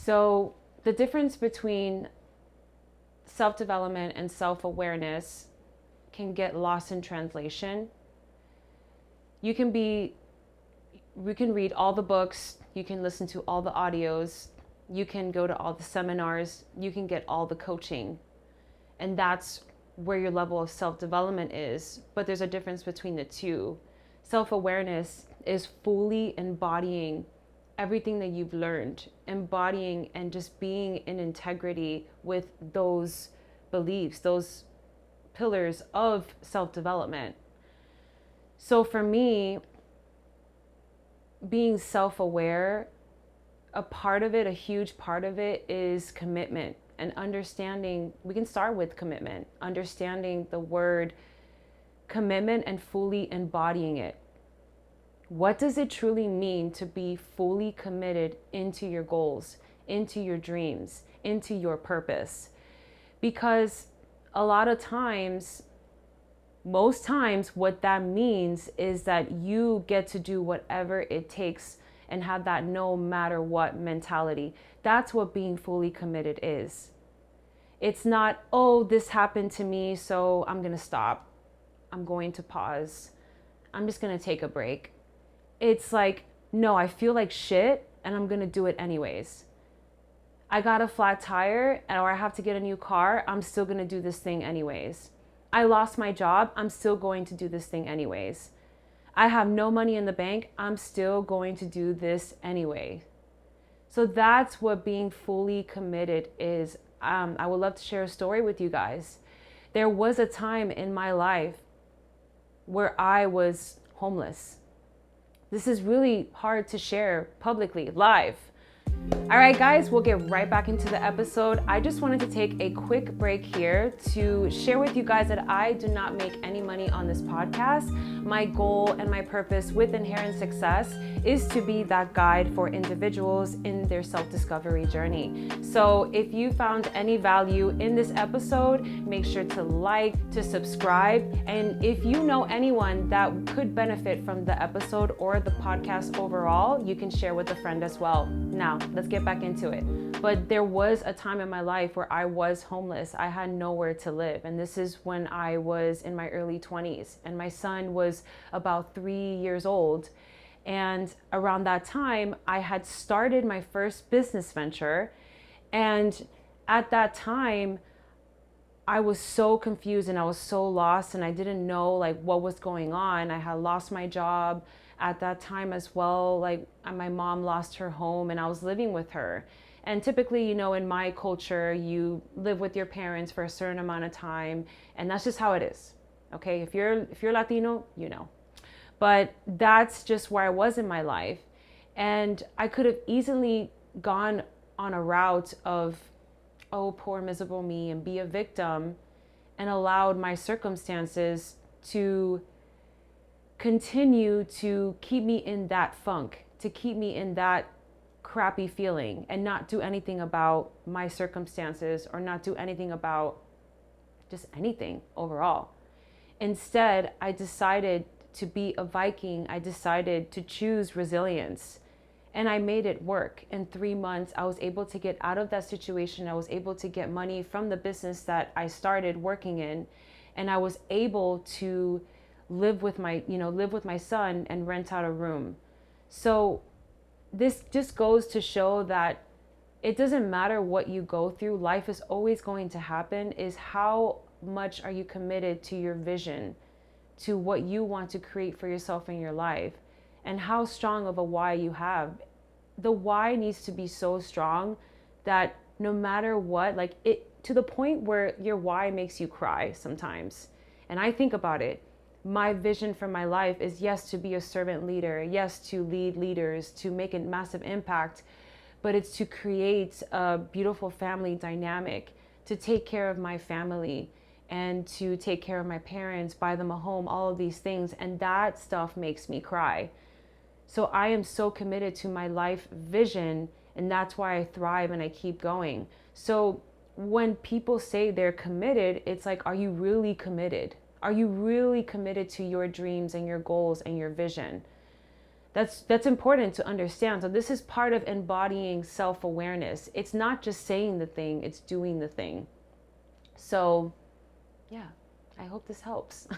So the difference between self-development and self-awareness can get lost in translation. You can be You can read all the books, you can listen to all the audios, you can go to all the seminars, you can get all the coaching. And that's where your level of self-development is. But there's a difference between the two. Self-awareness is fully embodying everything that you've learned, embodying and just being in integrity with those beliefs, those pillars of self-development. So for me, being self-aware, a huge part of it is commitment and understanding. We can start with commitment, understanding the word commitment and fully embodying it. What does it truly mean to be fully committed into your goals, into your dreams, into your purpose? Because a lot of times, most times, what that means is that you get to do whatever it takes and have that no matter what mentality. That's what being fully committed is. It's not, oh, this happened to me, so I'm going to stop. I'm going to pause. I'm just going to take a break. It's like, no, I feel like shit and I'm going to do it anyways. I got a flat tire or I have to get a new car. I'm still going to do this thing anyways. I lost my job. I'm still going to do this thing anyways. I have no money in the bank. I'm still going to do this anyway. So that's what being fully committed is. I would love to share a story with you guys. There was a time in my life where I was homeless. This is really hard to share publicly, live. All right, guys, we'll get right back into the episode. I just wanted to take a quick break here to share with you guys that I do not make any money on this podcast. My goal and my purpose with Inherent Success is to be that guide for individuals in their self-discovery journey. So if you found any value in this episode, make sure to like, to subscribe. And if you know anyone that could benefit from the episode or the podcast overall, you can share with a friend as well. Now, let's get back into it. But there was a time in my life where I was homeless. I had nowhere to live. And this is when I was in my early 20s. And my son was about 3 years old. And around that time, I had started my first business venture. And at that time, I was so confused and I was so lost and I didn't know like what was going on. I had lost my job at that time as well. Like my mom lost her home and I was living with her. And typically, in my culture, you live with your parents for a certain amount of time, and that's just how it is. Okay, if you're Latino, But that's just where I was in my life. And I could have easily gone on a route of, oh, poor miserable me, and be a victim, and allowed my circumstances to continue to keep me in that funk, to keep me in that crappy feeling, and not do anything about my circumstances or not do anything about just anything overall. Instead, I decided to be a Viking. I decided to choose resilience, and I made it work. In 3 months, I was able to get out of that situation. I was able to get money from the business that I started working in, and I was able to live with my son and rent out a room. So this just goes to show that it doesn't matter what you go through. Life is always going to happen. Is how much are you committed to your vision, to what you want to create for yourself in your life, and how strong of a why you have. The why needs to be so strong that no matter what, like it, to the point where your why makes you cry sometimes. And I think about it. My vision for my life is, yes, to be a servant leader, yes, to lead leaders, to make a massive impact, but it's to create a beautiful family dynamic, to take care of my family and to take care of my parents, buy them a home, all of these things. And that stuff makes me cry. So I am so committed to my life vision, and that's why I thrive and I keep going. So when people say they're committed, it's like, are you really committed? Are you really committed to your dreams and your goals and your vision? That's important to understand. So this is part of embodying self-awareness. It's not just saying the thing, it's doing the thing. So yeah, I hope this helps.